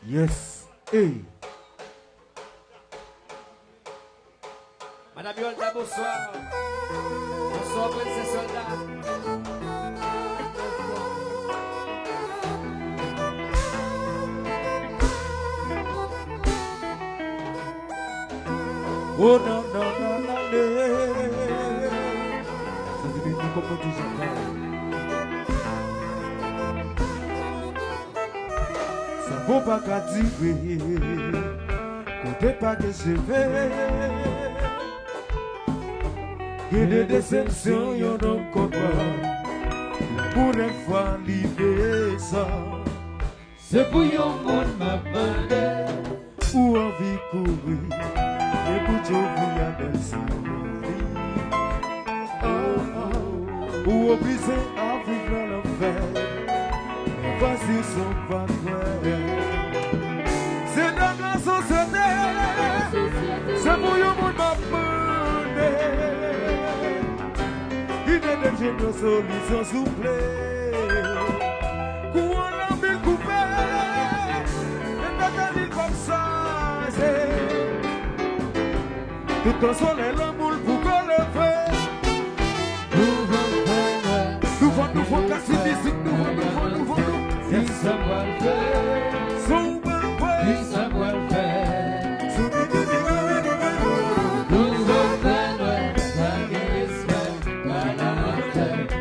Yes. Hey. Madame Yolda, bonsoir. Bonsoir, princesse soldat. Oh non, non, non, non, ça devient une compétition. Ça vaut pas qu'à dire, côté pas que je fais. Il y a des déceptions, il y en a encore pas. Pour une fois, l'idée ça. C'est pour yon monde m'a demandé. Ou envie courir. Écoute, vous y a belle souris. Ou obligé à vivre dans l'enfer. Mais voici son paquet. C'est dans la société. C'est pour yon monde m'appeler. Il est des géniaux solutions souple. Courant la ville coupée. Et t'attendis comme ça. Tout en soleil, l'amour pour qu'on le fait. Nous vont casser l'ici, nous. Si ça va le faire. Son bon fait. Si ça va le faire. Nous vont faire. La guérison, la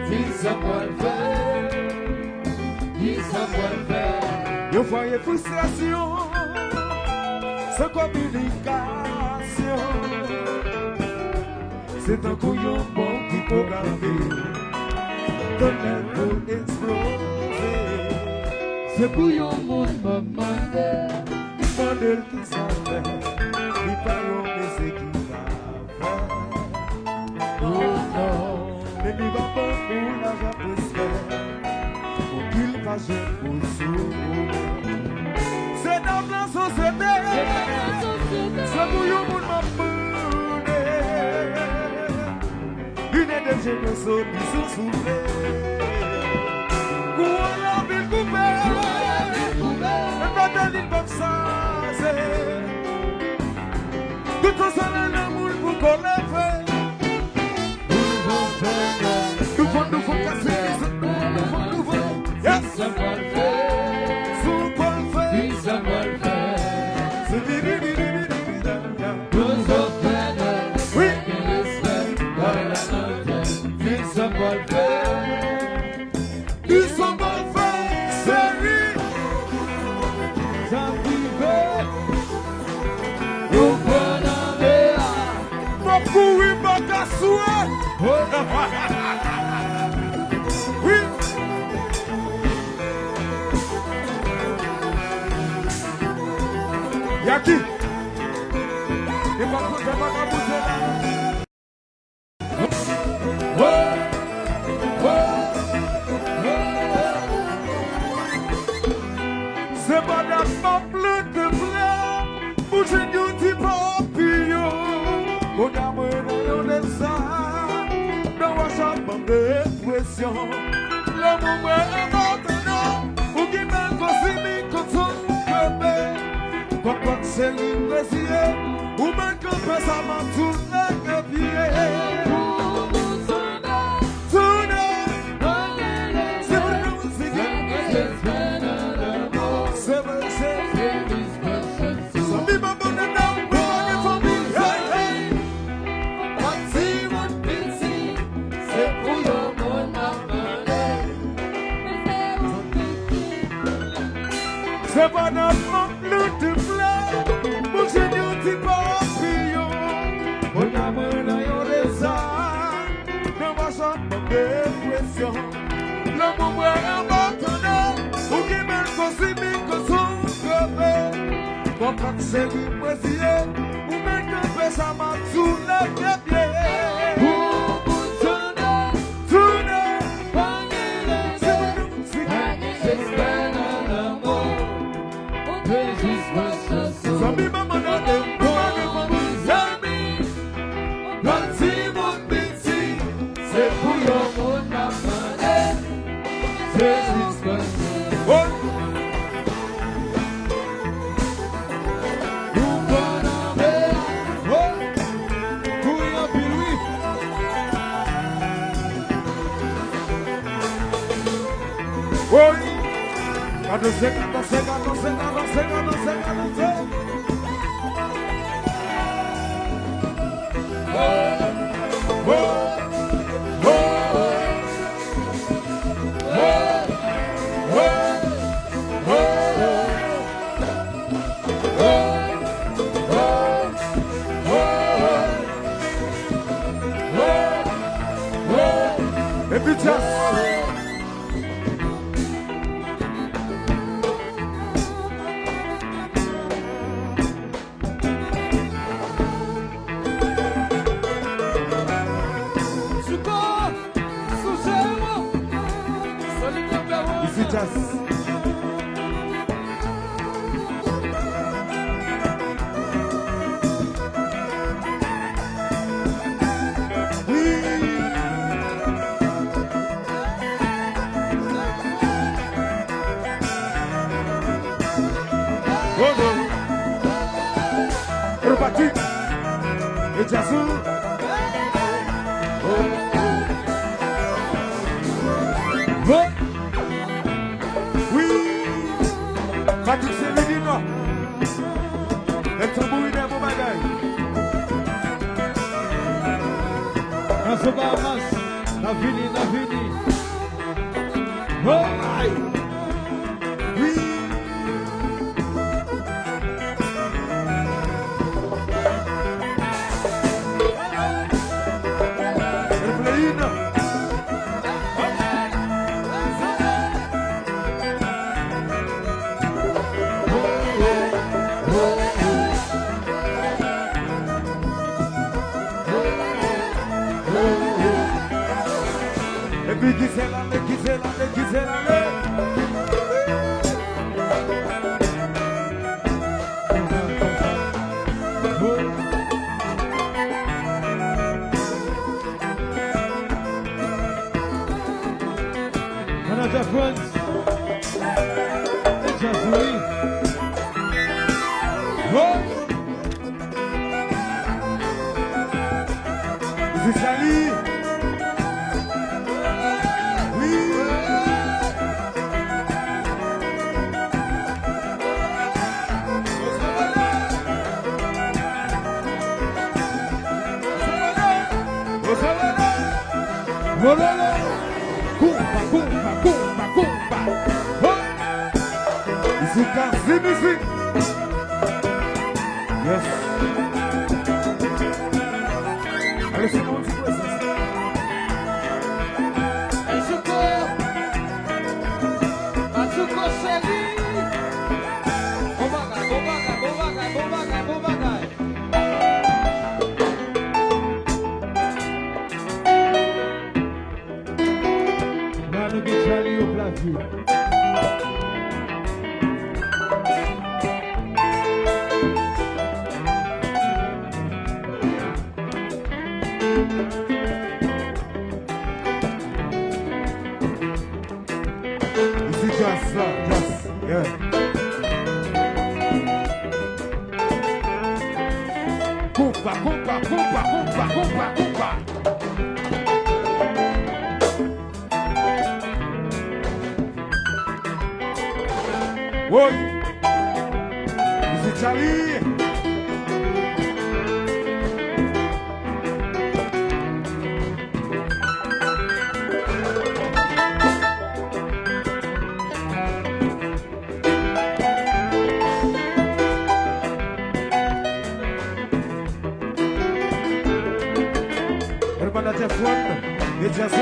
si ça va le faire. Si ça va le faire. Yo voyez frustration, sans communication. C'est un couillon bon qui peut garder. Ton aile pour exploser. C'est pour yon monde m'a demandé. Modèle qui s'en fait. Il parle de ce qu'il va faire. Oh non, mais il va pas pour l'argent pour se faire. Pour qu'il fasse pour sourire. C'est dans la société. C'est pour yon monde m'a demandé. Une des géniaux solutions soufflées. Courant la ville coupée. Et pas de l'île comme ça. Tout en soleil l'amour pour qu'on le fait. Nous vont casser les nous vont. Yes. Ça va le faire. Sous quoi le fait. Si ça va le faire. C'est viri. Nous vont faire. Oui. Si ça va le faire. Ils sont mal faits, série. J'arrivais. Nous prenons les Mon couille m'a cassé. Oui. Y'a qui? Et pas que j'ai pas bouger là. C'est pas la peuple de blanc, bouger du type papillon. On a mené ça, dans la chambre de pression. Le moment est maintenant, ou qui m'a consigné comme son bébé. Papa, c'est l'impression, ou même quand ça m'a tourné le pied. C'est pas notre lutte de fleurs, pour ce nous t'y papillon. On a mené au désert, dans ma chambre de pression. Le moment est maintenant, où qui m'a consigné que son crevé. Quand c'est l'impression, ou même que fait ça m'a sous les pieds. Oui. Cadence, cadence, cadence, cadence, cadence, cadence. Oh, oh, et puis just. Ici just. Reparti. Et Jassou. Oui. Patrick Céline. Le tambour est mon bagage. Dans ce Bahamas, la vini. Oh, Oui. Et puis qui c'est là, Canada France, Jazoui. C'est Sally. Oui. Mololo. Kumpa. Ici, Kasi Music. Yes. Allez, c'est bon, c'est quoi ça? Charlie au platine. Ici, just, yeah. Kumpa. Oui. Ici, Charlie. Hermana Jeffon et Jassou.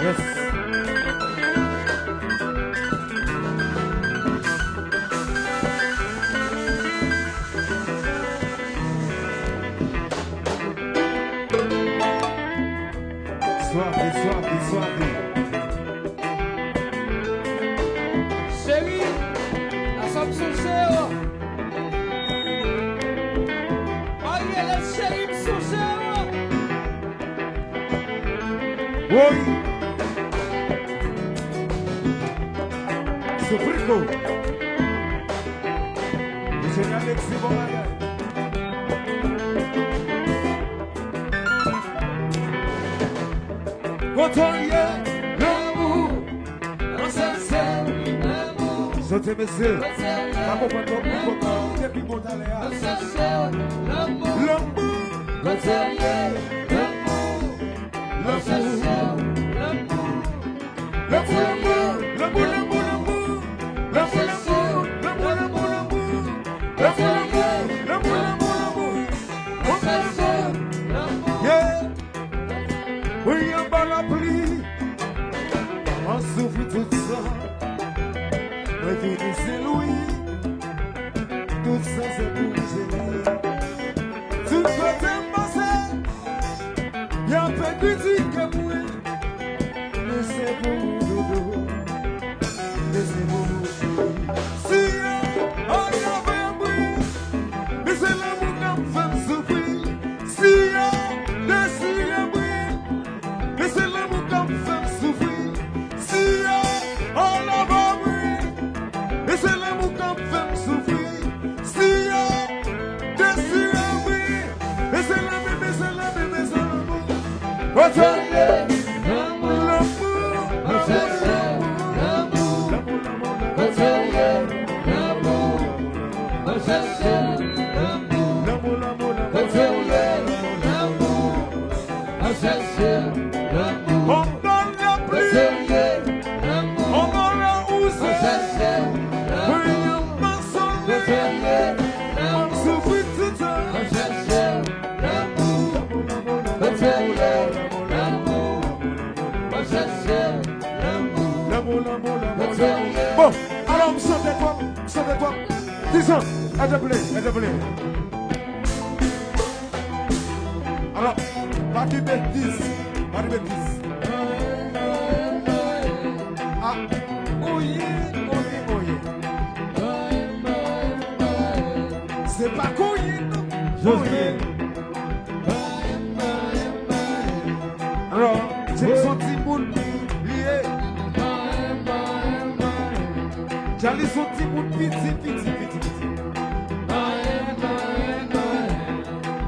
Yes. Soirée. Chérie, Assumption Chérie. Ariel Chérie, son Chérie. Oui. Sofrico. C'est Alexis Bomaga. Côtoyer l'amour Santé, messieurs. Pas comprendre comment depuis bon talent. L'amour. Oui, en bas la pluie, on souffre tout ça. Mais tout c'est Louis, tout ça c'est pour gérer. Tout côté passé, y a pas de critique que moi, mais c'est pour dodo, mais c'est pour nous. Si on avait un bruit, mais c'est l'amour qui me fait souffrir. Si on décide un bruit, mais c'est l'amour qui me fait souffrir. Si on avait un bruit, mais c'est l'amour qui me fait souffrir. Si on décide un bruit, mais c'est l'amour, mais c'est l'amour, mais c'est l'amour. What's up? Bon, alors chantez-toi, dis-en, s'il te plaît. Alors, pas de bêtises. Ah, oyez. C'est pas couillé, Josué. Alors, c'est son petit monde lié. J'allais son petit monde petit.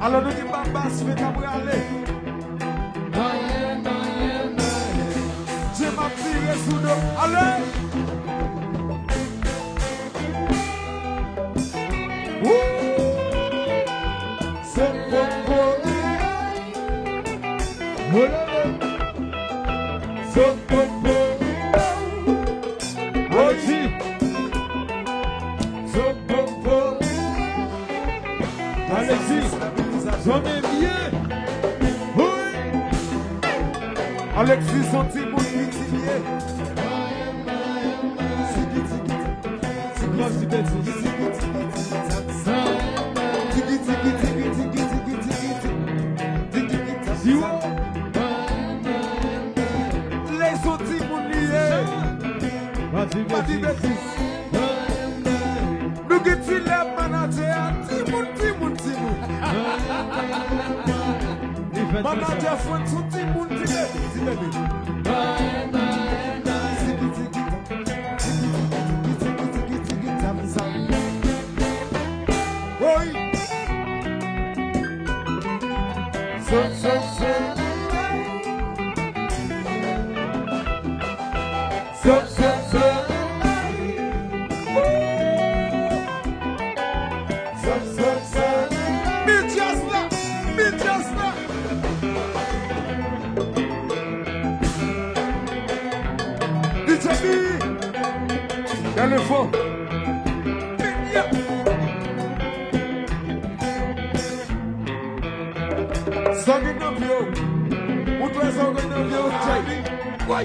Alors nous disons Baba, je vais t'abriter aller. Je m'ai tiré sous le... Allez! C'est bon. C'est bon. Roger. C'est bon. Alexis. J'en ai bien. Oui. Alexis, son petit bout de pitilier. Les autres petits bouts liés. Pas de bêtises. Nous qui tu les manager, Timon. Manager font son Timon, oui. Le fond. Sanguinopio. Où toi Sanguinopio? Why?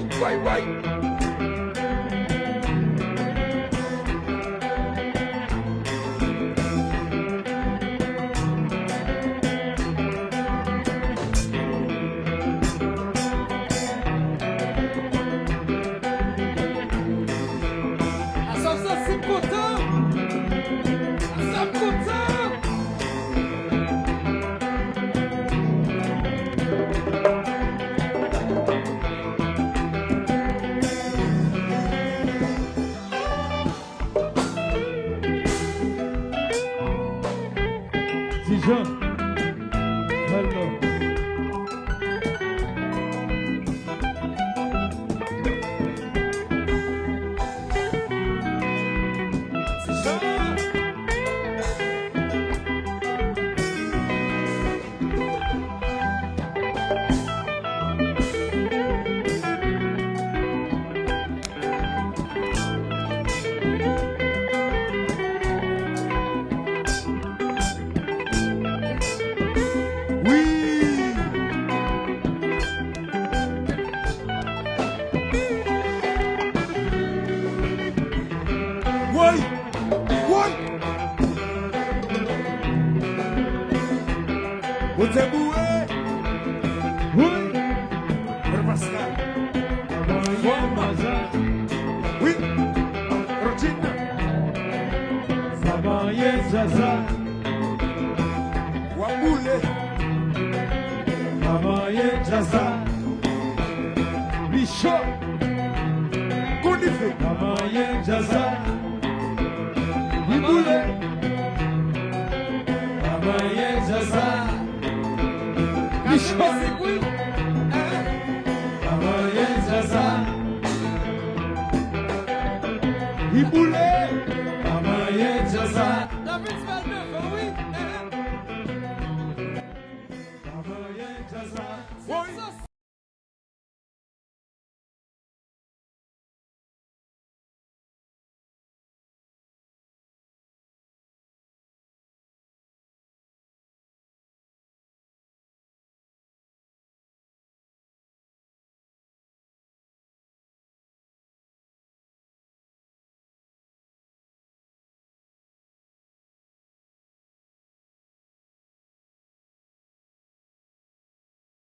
t'es boué. Oui. Frère Pascal. Amaye Maza. Oui. Routine. Amaye Zaza. Waboule. Amaye Zaza. Bishop. Konife. Amaye Zaza. Iboule. Amaye Zaza. Bishop. Amaye Zaza. Iboule.